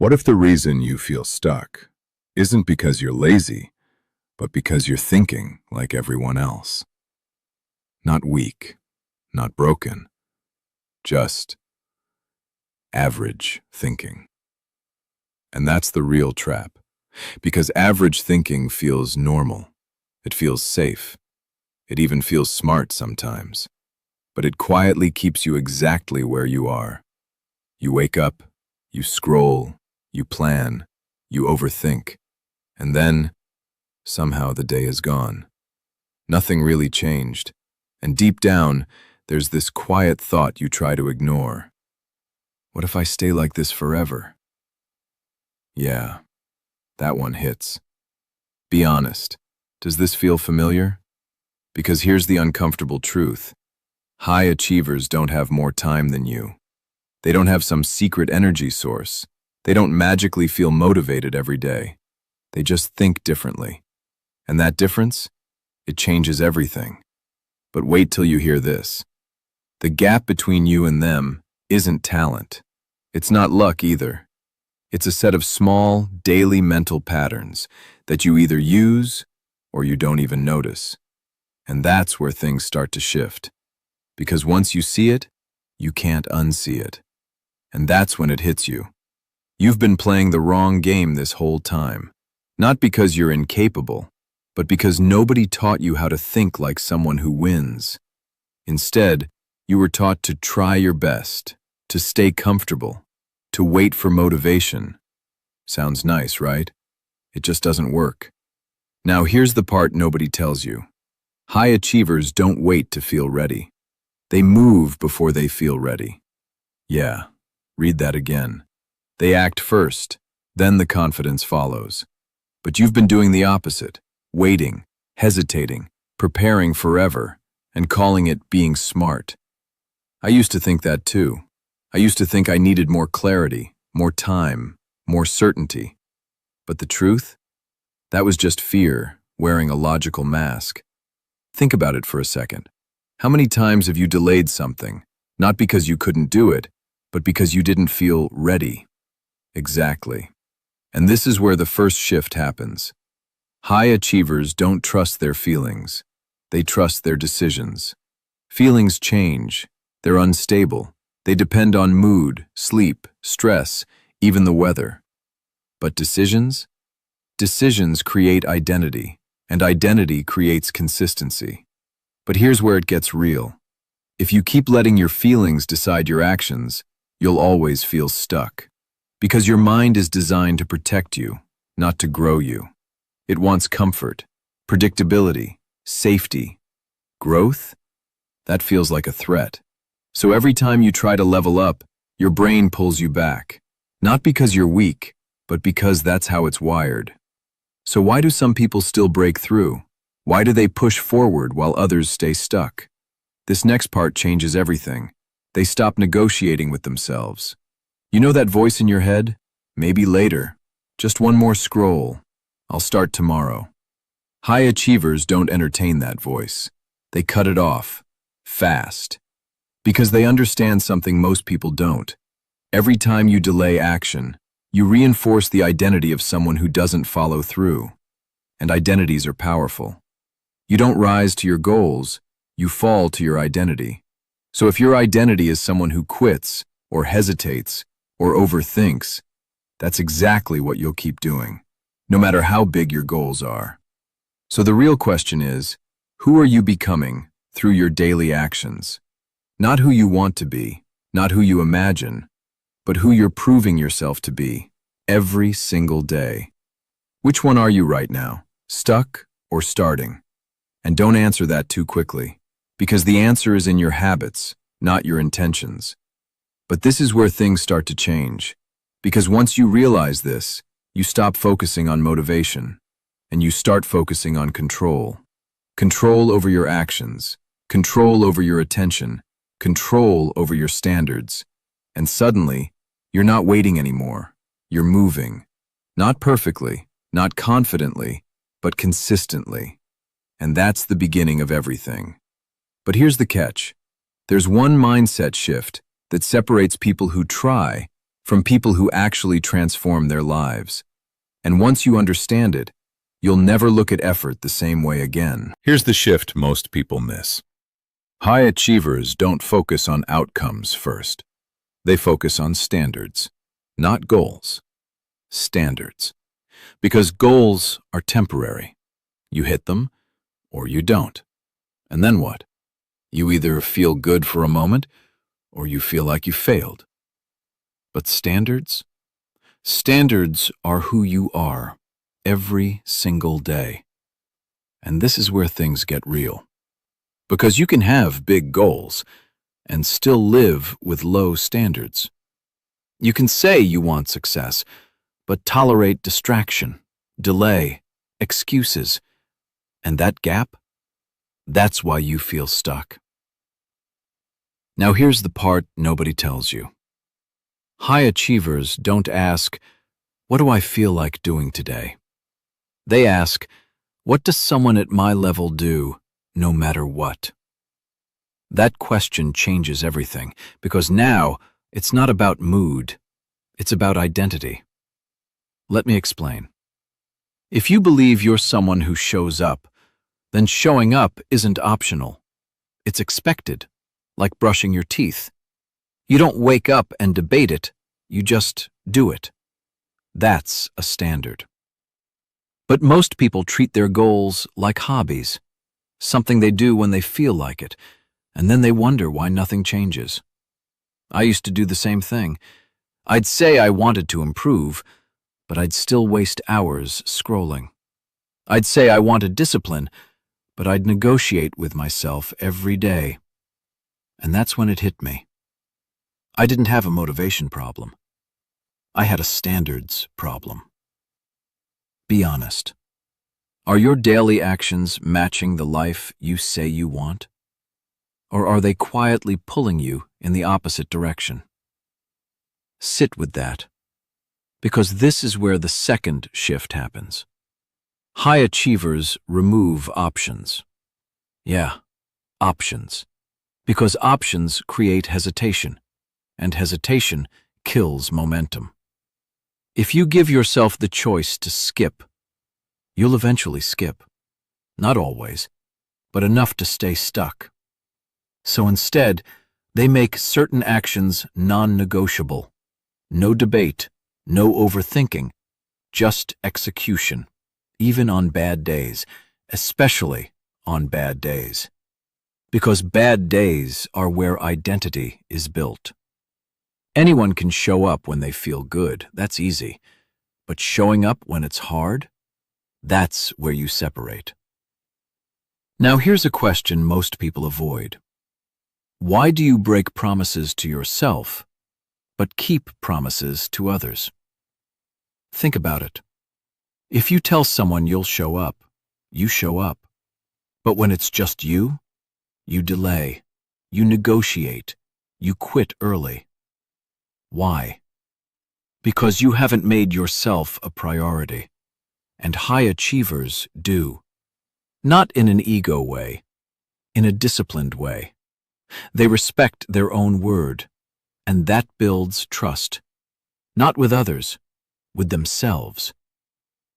What if the reason you feel stuck isn't because you're lazy, but because you're thinking like everyone else? Not weak, not broken, just average thinking. And that's the real trap, because average thinking feels normal. It feels safe. It even feels smart sometimes. But it quietly keeps you exactly where you are. You wake up, you scroll, you plan, you overthink, and then, somehow the day is gone. Nothing really changed, and deep down, there's this quiet thought you try to ignore. What if I stay like this forever? Yeah, that one hits. Be honest, does this feel familiar? Because here's the uncomfortable truth. High achievers don't have more time than you. They don't have some secret energy source. They don't magically feel motivated every day. They just think differently. And that difference? It changes everything. But wait till you hear this. The gap between you and them isn't talent. It's not luck either. It's a set of small, daily mental patterns that you either use or you don't even notice. And that's where things start to shift. Because once you see it, you can't unsee it. And that's when it hits you. You've been playing the wrong game this whole time. Not because you're incapable, but because nobody taught you how to think like someone who wins. Instead, you were taught to try your best, to stay comfortable, to wait for motivation. Sounds nice, right? It just doesn't work. Now here's the part nobody tells you. High achievers don't wait to feel ready. They move before they feel ready. Yeah, read that again. They act first, then the confidence follows. But you've been doing the opposite, waiting, hesitating, preparing forever, and calling it being smart. I used to think that too. I used to think I needed more clarity, more time, more certainty. But the truth? That was just fear, wearing a logical mask. Think about it for a second. How many times have you delayed something, not because you couldn't do it, but because you didn't feel ready? Exactly. And this is where the first shift happens. High achievers don't trust their feelings. They trust their decisions. Feelings change. They're unstable. They depend on mood, sleep, stress, even the weather. But decisions? Decisions create identity, and identity creates consistency. But here's where it gets real. If you keep letting your feelings decide your actions, you'll always feel stuck. Because your mind is designed to protect you, not to grow you. It wants comfort, predictability, safety. Growth? That feels like a threat. So every time you try to level up, your brain pulls you back. Not because you're weak, but because that's how it's wired. So why do some people still break through? Why do they push forward while others stay stuck? This next part changes everything. They stop negotiating with themselves. You know that voice in your head? Maybe later. Just one more scroll. I'll start tomorrow. High achievers don't entertain that voice. They cut it off. Fast. Because they understand something most people don't. Every time you delay action, you reinforce the identity of someone who doesn't follow through. And identities are powerful. You don't rise to your goals, you fall to your identity. So if your identity is someone who quits, or hesitates, or overthinks, that's exactly what you'll keep doing, no matter how big your goals are. So the real question is, who are you becoming through your daily actions? Not who you want to be, not who you imagine, but who you're proving yourself to be every single day. Which one are you right now, stuck or starting? And don't answer that too quickly, because the answer is in your habits, not your intentions. But this is where things start to change, because once you realize this, you stop focusing on motivation, and you start focusing on control. Control over your actions, control over your attention, control over your standards. And suddenly, you're not waiting anymore. You're moving. Not perfectly, not confidently, but consistently. And that's the beginning of everything. But here's the catch. There's one mindset shift that separates people who try from people who actually transform their lives. And once you understand it, you'll never look at effort the same way again. Here's the shift most people miss. High achievers don't focus on outcomes first. They focus on standards, not goals. Standards. Because goals are temporary. You hit them, or you don't. And then what? You either feel good for a moment, or you feel like you failed. But standards? Standards are who you are every single day. And this is where things get real. Because you can have big goals and still live with low standards. You can say you want success, but tolerate distraction, delay, excuses. And that gap? That's why you feel stuck. Now here's the part nobody tells you. High achievers don't ask, "What do I feel like doing today?" They ask, "What does someone at my level do, no matter what?" That question changes everything, because now it's not about mood, it's about identity. Let me explain. If you believe you're someone who shows up, then showing up isn't optional. It's expected, like brushing your teeth. You don't wake up and debate it, you just do it. That's a standard. But most people treat their goals like hobbies, something they do when they feel like it, and then they wonder why nothing changes. I used to do the same thing. I'd say I wanted to improve, but I'd still waste hours scrolling. I'd say I wanted discipline, but I'd negotiate with myself every day. And that's when it hit me. I didn't have a motivation problem. I had a standards problem. Be honest. Are your daily actions matching the life you say you want? Or are they quietly pulling you in the opposite direction? Sit with that, because this is where the second shift happens. High achievers remove options. Yeah, options. Because options create hesitation, and hesitation kills momentum. If you give yourself the choice to skip, you'll eventually skip. Not always, but enough to stay stuck. So instead, they make certain actions non-negotiable. No debate, no overthinking, just execution, even on bad days, especially on bad days. Because bad days are where identity is built. Anyone can show up when they feel good, that's easy. But showing up when it's hard, that's where you separate. Now here's a question most people avoid. Why do you break promises to yourself, but keep promises to others? Think about it. If you tell someone you'll show up, you show up. But when it's just you delay, you negotiate, you quit early. Why? Because you haven't made yourself a priority. And high achievers do. Not in an ego way, in a disciplined way. They respect their own word, and that builds trust. Not with others, with themselves.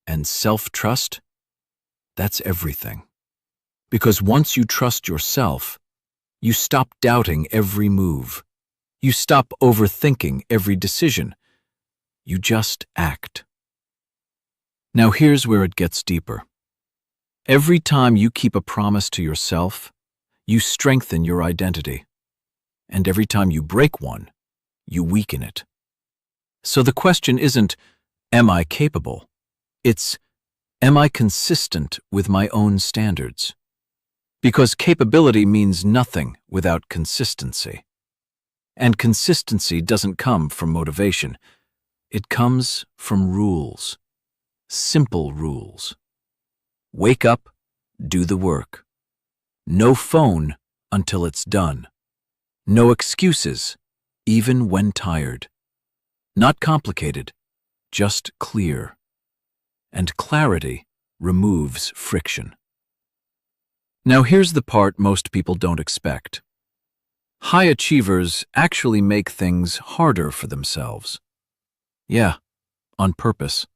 And self-trust? That's everything. Because once you trust yourself, you stop doubting every move. You stop overthinking every decision. You just act. Now here's where it gets deeper. Every time you keep a promise to yourself, you strengthen your identity. And every time you break one, you weaken it. So the question isn't, am I capable? It's, am I consistent with my own standards? Because capability means nothing without consistency. And consistency doesn't come from motivation. It comes from rules. Simple rules. Wake up, do the work. No phone until it's done. No excuses, even when tired. Not complicated, just clear. And clarity removes friction. Now here's the part most people don't expect. High achievers actually make things harder for themselves. Yeah, on purpose.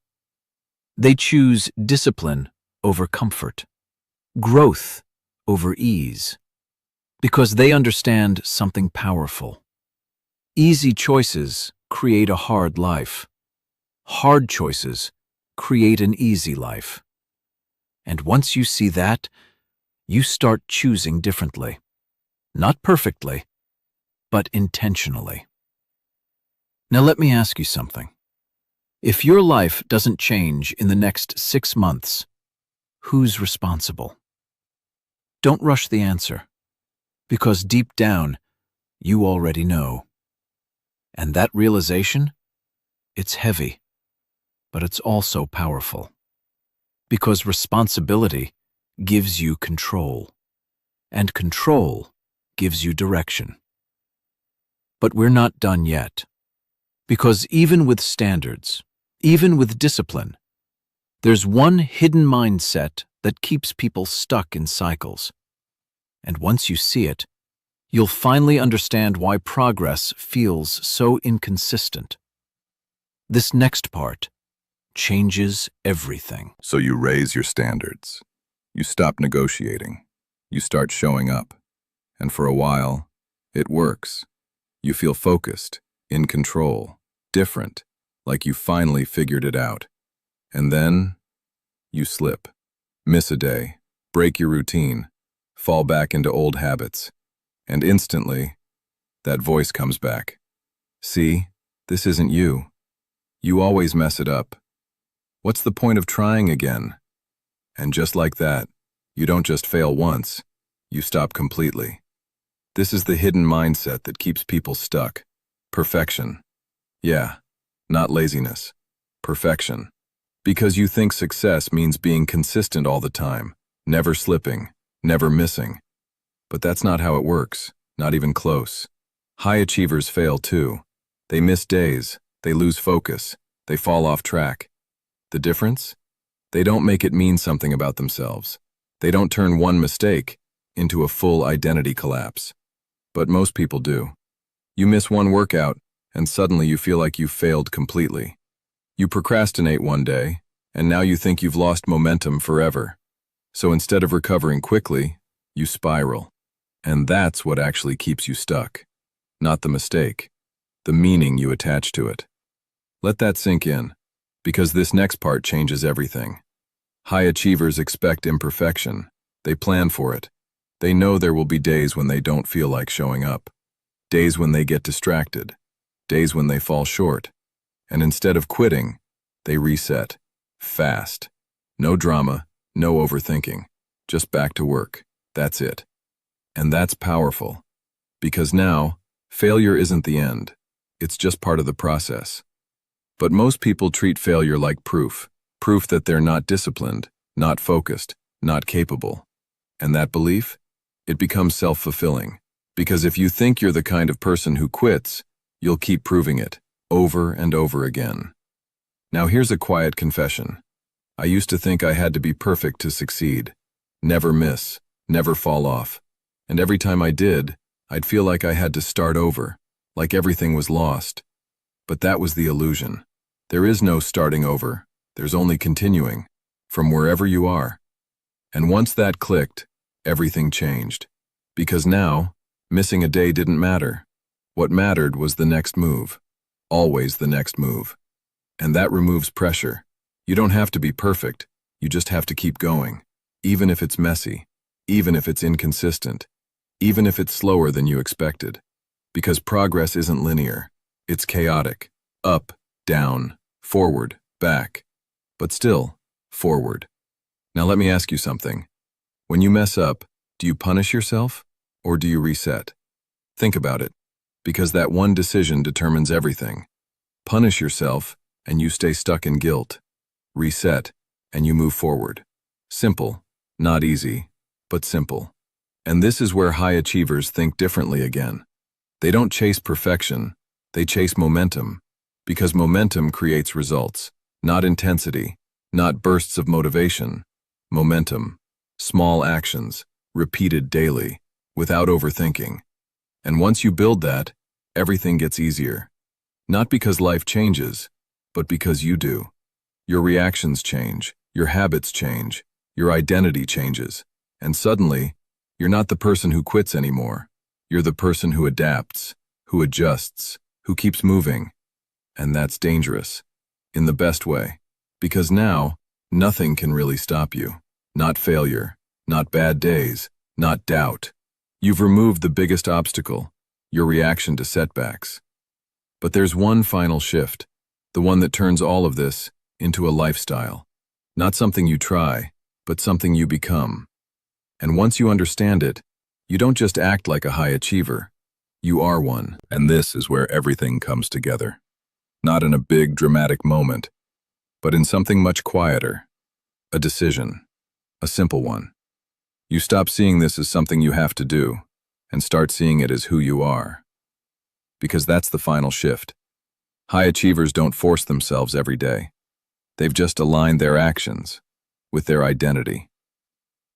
They choose discipline over comfort, growth over ease, because they understand something powerful. Easy choices create a hard life. Hard choices create an easy life. And once you see that, you start choosing differently. Not perfectly, but intentionally. Now let me ask you something. If your life doesn't change in the next 6 months, who's responsible? Don't rush the answer, because deep down, you already know. And that realization, it's heavy, but it's also powerful. Because responsibility gives you control, and control gives you direction. But we're not done yet. Because even with standards, even with discipline, there's one hidden mindset that keeps people stuck in cycles. And once you see it, you'll finally understand why progress feels so inconsistent. This next part changes everything. So you raise your standards. You stop negotiating. You start showing up. And for a while, it works. You feel focused, in control, different, like you finally figured it out. And then, you slip. Miss a day, break your routine, fall back into old habits. And instantly, that voice comes back. See, this isn't you. You always mess it up. What's the point of trying again? And just like that, you don't just fail once, you stop completely. This is the hidden mindset that keeps people stuck. Perfection. Yeah, not laziness. Perfection. Because you think success means being consistent all the time, never slipping, never missing. But that's not how it works, not even close. High achievers fail too. They miss days, they lose focus, they fall off track. The difference? They don't make it mean something about themselves. They don't turn one mistake into a full identity collapse. But most people do. You miss one workout, and suddenly you feel like you've failed completely. You procrastinate one day, and now you think you've lost momentum forever. So instead of recovering quickly, you spiral. And that's what actually keeps you stuck. Not the mistake, the meaning you attach to it. Let that sink in, because this next part changes everything. High achievers expect imperfection. They plan for it. They know there will be days when they don't feel like showing up. Days when they get distracted. Days when they fall short. And instead of quitting, they reset. Fast. No drama, no overthinking. Just back to work. That's it. And that's powerful. Because now, failure isn't the end. It's just part of the process. But most people treat failure like proof. Proof that they're not disciplined, not focused, not capable. And that belief? It becomes self-fulfilling. Because if you think you're the kind of person who quits, you'll keep proving it, over and over again. Now here's a quiet confession. I used to think I had to be perfect to succeed. Never miss, never fall off. And every time I did, I'd feel like I had to start over, like everything was lost. But that was the illusion. There is no starting over. There's only continuing, from wherever you are. And once that clicked, everything changed. Because now, missing a day didn't matter. What mattered was the next move. Always the next move. And that removes pressure. You don't have to be perfect. You just have to keep going. Even if it's messy. Even if it's inconsistent. Even if it's slower than you expected. Because progress isn't linear. It's chaotic. Up, down, forward, back. But still, forward. Now let me ask you something. When you mess up, do you punish yourself or do you reset? Think about it, because that one decision determines everything. Punish yourself and you stay stuck in guilt. Reset and you move forward. Simple, not easy, but simple. And this is where high achievers think differently again. They don't chase perfection, they chase momentum, because momentum creates results, not intensity, not bursts of motivation. Momentum, small actions, repeated daily, without overthinking. And once you build that, everything gets easier. Not because life changes, but because you do. Your reactions change, your habits change, your identity changes, and suddenly, you're not the person who quits anymore. You're the person who adapts, who adjusts, who keeps moving. And that's dangerous, in the best way, because now, nothing can really stop you. Not failure, not bad days, not doubt. You've removed the biggest obstacle, your reaction to setbacks. But there's one final shift, the one that turns all of this into a lifestyle. Not something you try, but something you become. And once you understand it, you don't just act like a high achiever. You are one. And this is where everything comes together. Not in a big, dramatic moment, but in something much quieter. A decision. A simple one. You stop seeing this as something you have to do, and start seeing it as who you are. Because that's the final shift. High achievers don't force themselves every day. They've just aligned their actions with their identity.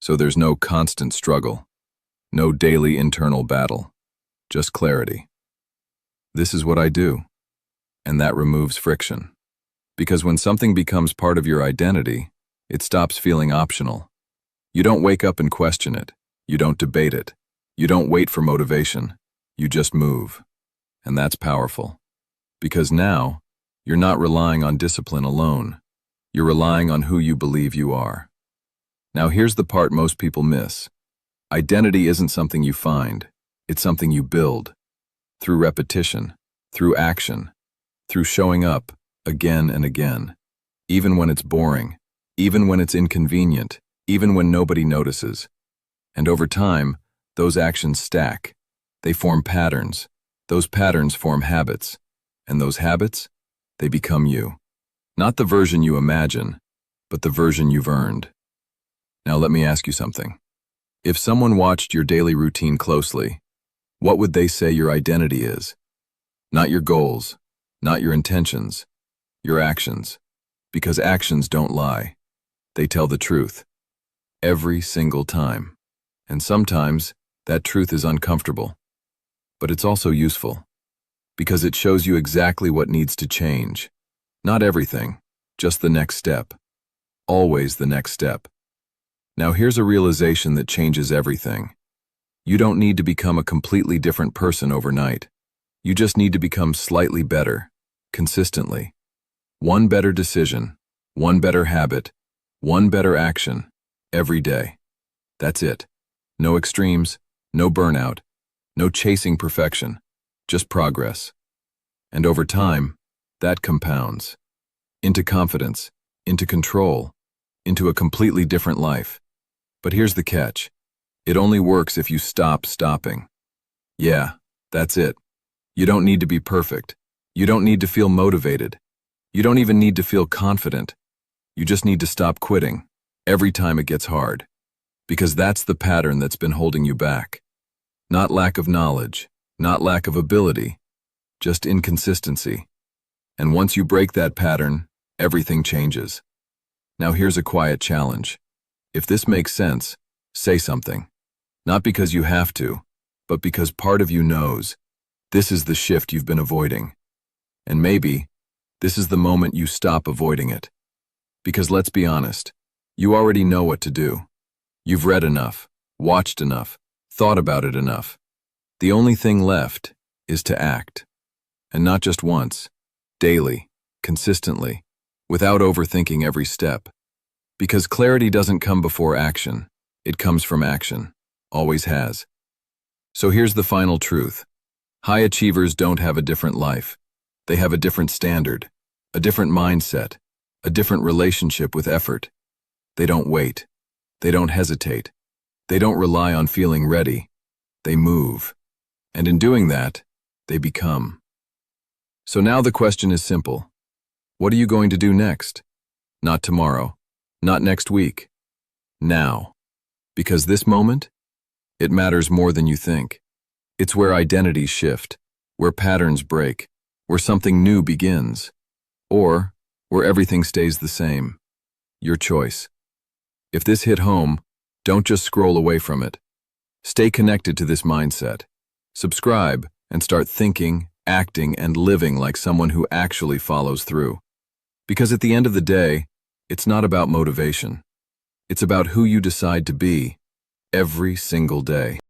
So there's no constant struggle, no daily internal battle, just clarity. This is what I do, and that removes friction. Because when something becomes part of your identity, it stops feeling optional. You don't wake up and question it. You don't debate it. You don't wait for motivation. You just move. And that's powerful. Because now, you're not relying on discipline alone. You're relying on who you believe you are. Now here's the part most people miss. Identity isn't something you find. It's something you build. Through repetition, through action, through showing up again and again. Even when it's boring, even when it's inconvenient, even when nobody notices. And over time, those actions stack. They form patterns. Those patterns form habits. And those habits, they become you. Not the version you imagine, but the version you've earned. Now let me ask you something. If someone watched your daily routine closely, what would they say your identity is? Not your goals, not your intentions, your actions. Because actions don't lie. They tell the truth. Every single time. And sometimes, that truth is uncomfortable. But it's also useful. Because it shows you exactly what needs to change. Not everything, just the next step. Always the next step. Now here's a realization that changes everything. You don't need to become a completely different person overnight. You just need to become slightly better, consistently. One better decision, one better habit, one better action, every day. That's it. No extremes, no burnout, no chasing perfection, just progress. And over time, that compounds. Into confidence, into control, into a completely different life. But here's the catch. It only works if you stop stopping. Yeah, that's it. You don't need to be perfect. You don't need to feel motivated. You don't even need to feel confident. You just need to stop quitting every time it gets hard. Because that's the pattern that's been holding you back. Not lack of knowledge, not lack of ability, just inconsistency. And once you break that pattern, everything changes. Now here's a quiet challenge. If this makes sense, say something. Not because you have to, but because part of you knows. This is the shift you've been avoiding. And maybe, this is the moment you stop avoiding it. Because let's be honest, you already know what to do. You've read enough, watched enough, thought about it enough. The only thing left is to act. And not just once, daily, consistently, without overthinking every step. Because clarity doesn't come before action, it comes from action, always has. So here's the final truth. High achievers don't have a different life. They have a different standard, a different mindset, a different relationship with effort. They don't wait. They don't hesitate. They don't rely on feeling ready. They move. And in doing that, they become. So now the question is simple. What are you going to do next? Not tomorrow. Not next week. Now. Because this moment, it matters more than you think. It's where identities shift, where patterns break, where something new begins, or where everything stays the same. Your choice. If this hit home, don't just scroll away from it. Stay connected to this mindset. Subscribe and start thinking, acting, and living like someone who actually follows through. Because at the end of the day, it's not about motivation. It's about who you decide to be every single day.